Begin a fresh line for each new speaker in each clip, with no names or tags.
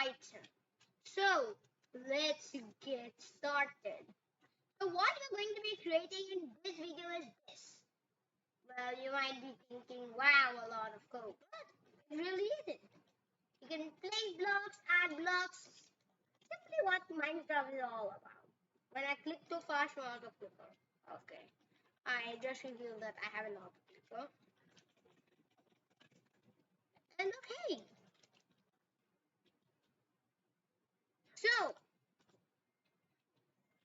item. So let's get started. So what we're going to be creating in this video is this. Well, you might be thinking, wow, a lot of code, but it really isn't. You can place blocks, add blocks, simply what Minecraft is all about. When I click too fast, I'm out of clicker. Okay, I just revealed that I have an auto clicker. And okay, so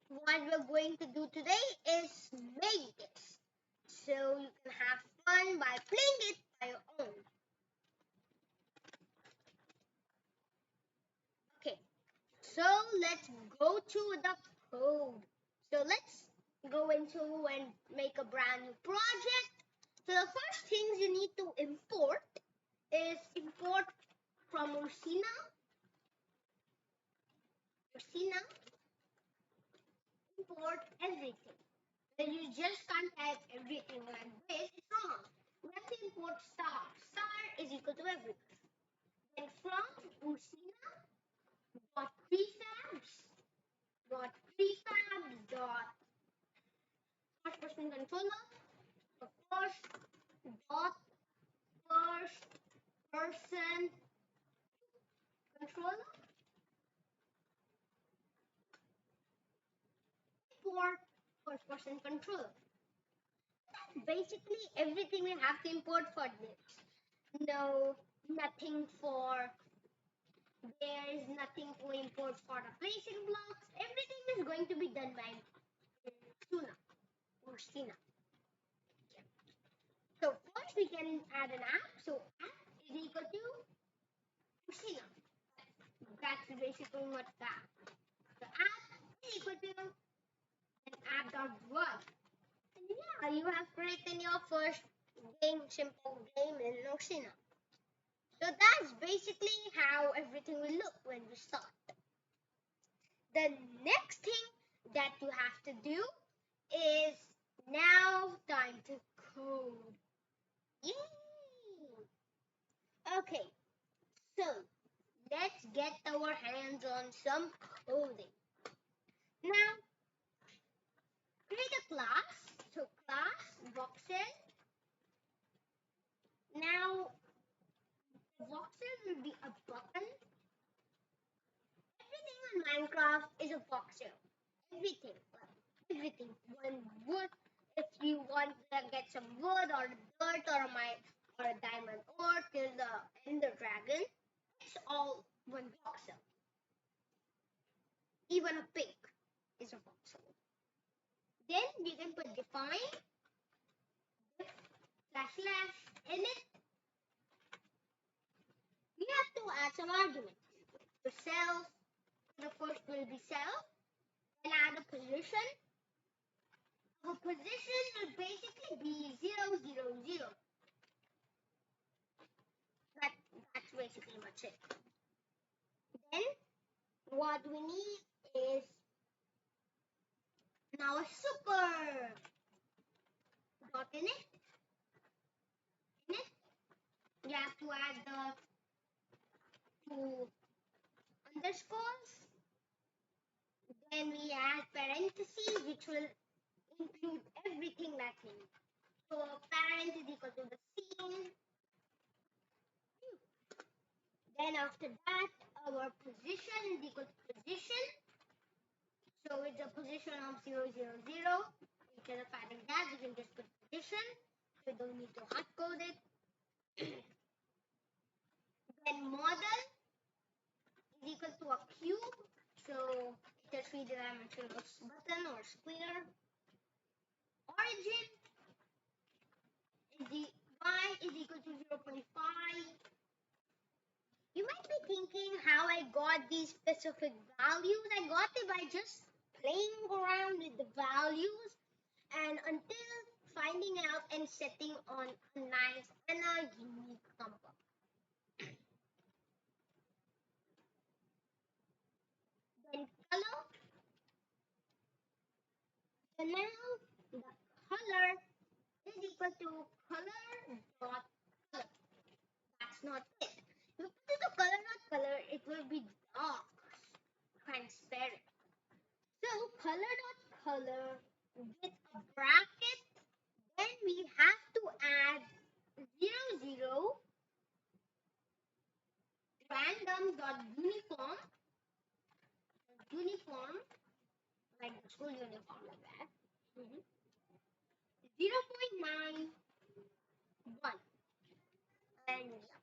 what we're going to do today is make this. So you can have fun by playing it by your own. Okay, so let's go to the code. So let's go into and make a brand new project. So the first things you need to import is import from Ursina. Import everything. Then you just can't type everything like this. It's wrong. We have to import star. Star is equal to everything. Then from Ursina dot prefabs dot first person controller. So first dot first person controller. Import first person controller. Basically everything we have to import for this. No, nothing for there is nothing to import for the placing blocks. Everything is going to be done by Ursina. Okay. So first we can add an app. So app is equal to Ursina. That's basically what that. The app is equal to an app.run. And yeah, you have created your first simple game in Ursina. So that's basically how everything will look when we start. The next thing that you have to do is now time to code. Yay! Okay, so let's get our hands on some coding. Now, create a class. So class Voxel. Now, Voxel will be a button. Everything on Minecraft is a voxel. Everything. Everything. One wood. If you want to get some wood or dirt or a diamond ore till the ender dragon, it's all one voxel. Even a pig is a voxel. Then you can put define / init. You have to add some arguments. The self, the first will be self. Then add a position. The position will basically be 0, 0, 0. That's basically much it. Then what we need is now a super dot init. You have to add the two underscores. Then we add parentheses, which will include everything that we need. So parent is equal to the scene. Then after that, our position is equal to position. So it's a position of 0, 0, 0. Instead of adding that, we can just put position. We don't need to hard code it. Then model is equal to a cube. So it's a 3-dimensional button or square. Origin is the y is equal to 0.5. You might be thinking how I got these specific values. I got it by just playing around with the values and until finding out and setting on a nice and a unique number. Then color. So now the color is equal to color.color. That's not it. If you put it to color.color, it will be random.uniform, uniform, like the school uniform like that, 0.91, and yeah,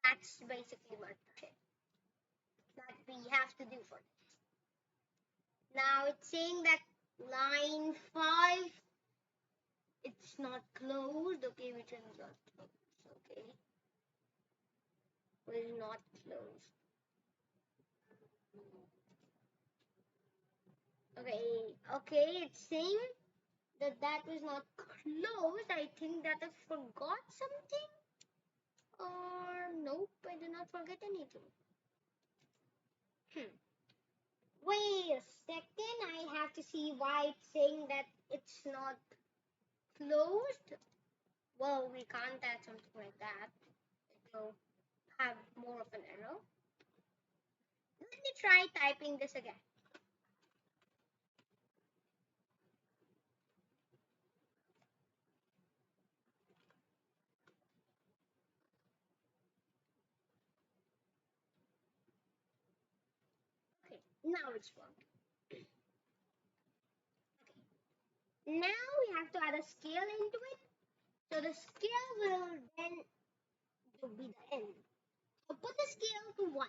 that's basically what that we have to do for this. Now it's saying that line 5, it's not closed. Okay, which one is not closed? Okay, it is not closed. Okay, it's saying that was not closed. I think that I forgot something. Or nope, I did not forget anything. Wait a second, I have to see why it's saying that it's not closed. Well, we can't add something like that. It will have more of an error. Let me try typing this again. Okay, now it's working. Okay. Now we have to add a scale into it. So the scale will then be the end. So put the scale to 1.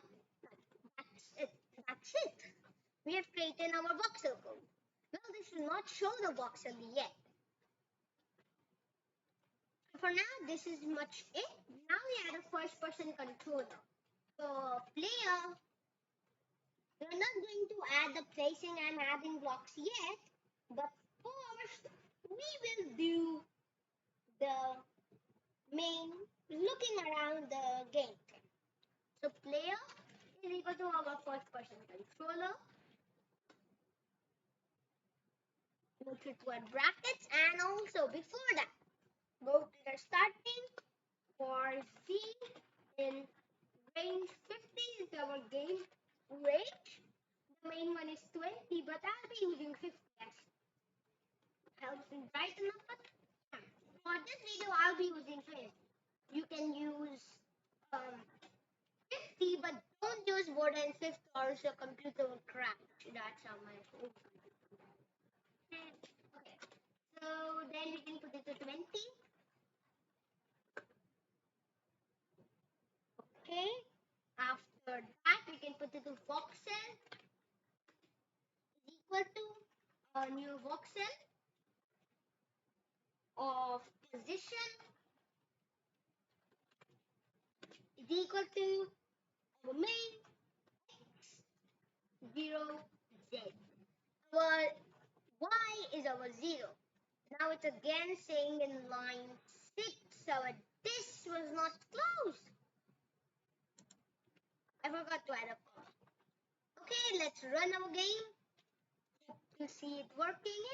That's it. That's it. We have created our voxel code. Well, this will not show the voxel yet. For now, this is much it. Now we add a first person controller. So player, we're not going to add the placing and adding blocks yet, but first we will do the main looking around the game. So player is equal to our first person controller. Put it with brackets, and also before that, go to the starting for Z in range 50 is our game range. The main one is 20, but I'll be using 50 as helps me brighten up. For this video, I'll be using 20. You can use 50, but don't use more than 50 or your computer will crash. That's how my phone. Okay, so then we can put it to 20. Okay, after that we can put it to voxel is equal to a new voxel of position is equal to our main x 0 z. Our y is our 0. Now it's again saying in line 6 our this was not closed. I forgot to add a comma. Okay, let's run our game to see it working.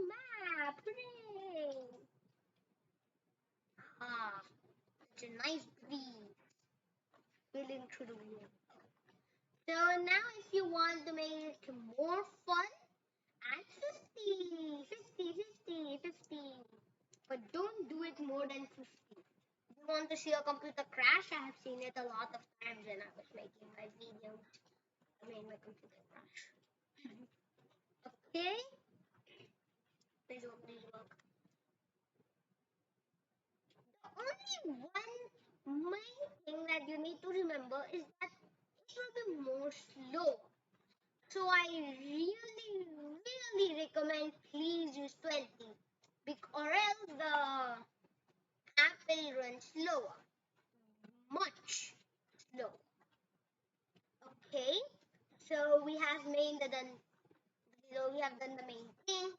Map. Hooray! Ah, such a nice breeze feeling through the wind. So now if you want to make it more fun, add 50, 50, 50, 50. But don't do it more than 50. If you want to see your computer crash, I have seen it a lot of times when I was making my videos. I made my computer crash. Okay? Please work. The only one main thing that you need to remember is that it will be more slow. So I really recommend please use 20 or else the app will run slower, much slower. Okay, so we have made the done. So we have done the main thing.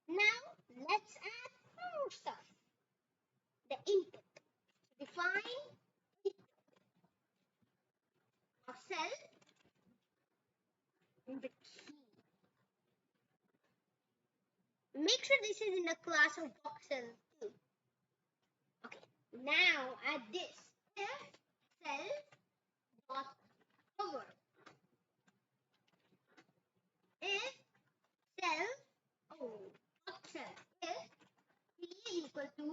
Now let's add more stuff. The input. Define a cell in the key. Make sure this is in the class of Voxel too. Okay, now add this. If self.hovered. If self, oh, Voxel. If equal to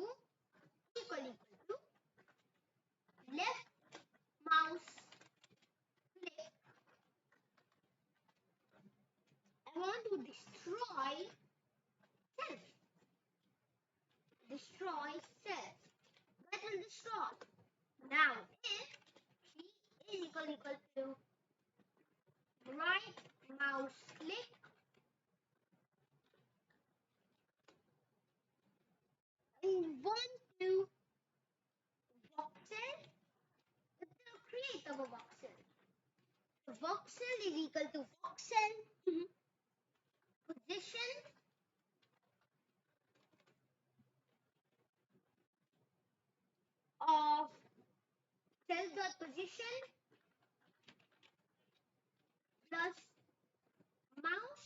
left mouse click. I want to destroy self. Destroy self. That will destroy. Now if key is equal to right mouse click and want to voxel, it will create our voxel. The voxel is equal to voxel position of self.position plus mouse.normal.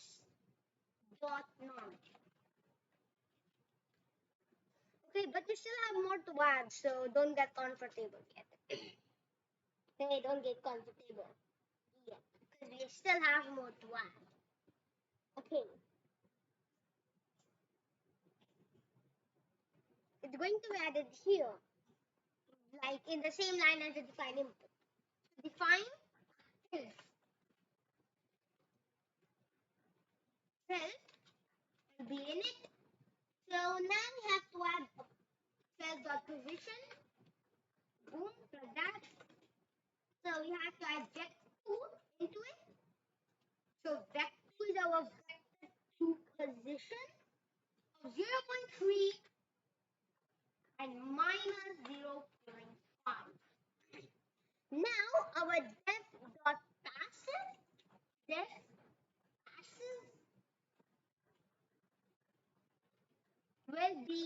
Okay, but we still have more to add, so don't get comfortable yet. Okay, don't get comfortable yet, because we still have more to add. Okay, it's going to be added here, like in the same line as the define input. Define self. Self will be in it. So now we have to add self.position. Boom, like that. So we have to add vec2 into it. So vec2 is our vector2 position of 0.3 and minus 0.5. Now our def.passive will be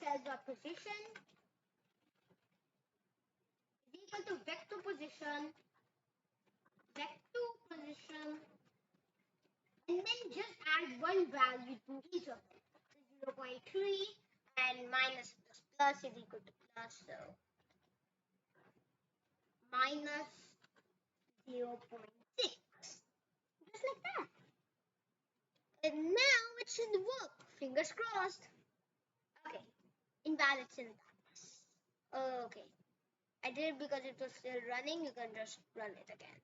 self.position is equal to vector position, and then just add one value to each of them. So 0.3 and minus plus plus is equal to plus, so minus 0.6. Just like that. And now it should work. Fingers crossed. Okay. Invalid syntax. Okay. I did it because it was still running. You can just run it again.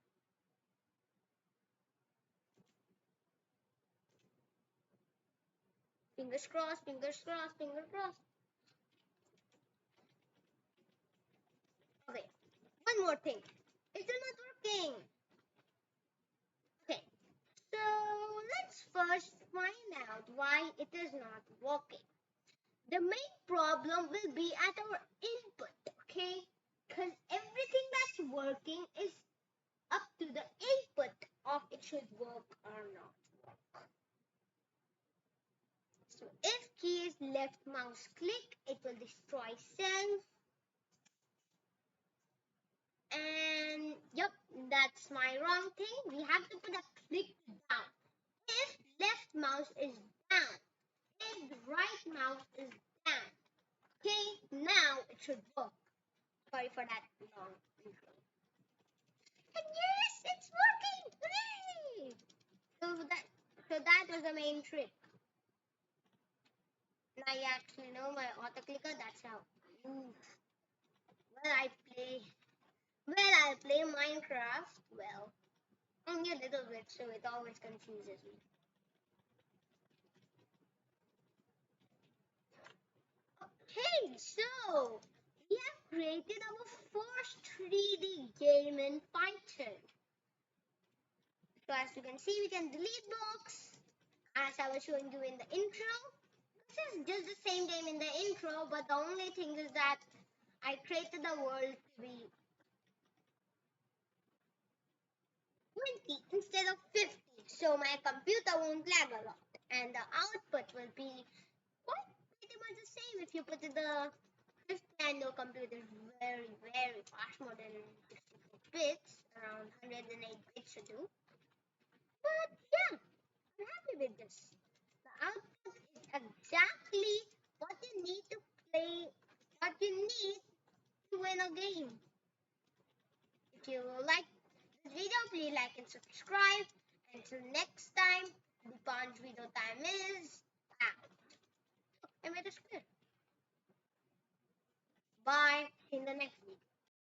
Fingers crossed, fingers crossed, fingers crossed. Okay. One more thing. It's not working. Okay. So let's first find out why it is not working. The main problem will be at our input, okay? Because everything that's working is up to the input of it should work or not work. So if key is left mouse click, it will destroy self. And yep, that's my wrong thing. We have to put a click down. If left mouse is down, if the right mouse is down, okay, now it should work. Sorry for that long intro. And yes, it's working! Hooray! So that was the main trick. Now you actually know my auto clicker. That's how. Ooh. Well, I play Minecraft. Well, only a little bit, so it always confuses me. Okay, so we have created our first 3D game in Python. So as you can see, we can delete blocks, as I was showing you in the intro. This is just the same game in the intro, but the only thing is that I created the world to be 20 instead of 50, so my computer won't lag a lot, and the output will be pretty much the same if you put in the 50, and your computer is very, very fast, more than 64 bits, around 108 bits should do. But yeah, I'm happy with this. The output is exactly what you need to play, what you need to win a game. If you like this video, please like and subscribe. Until next time,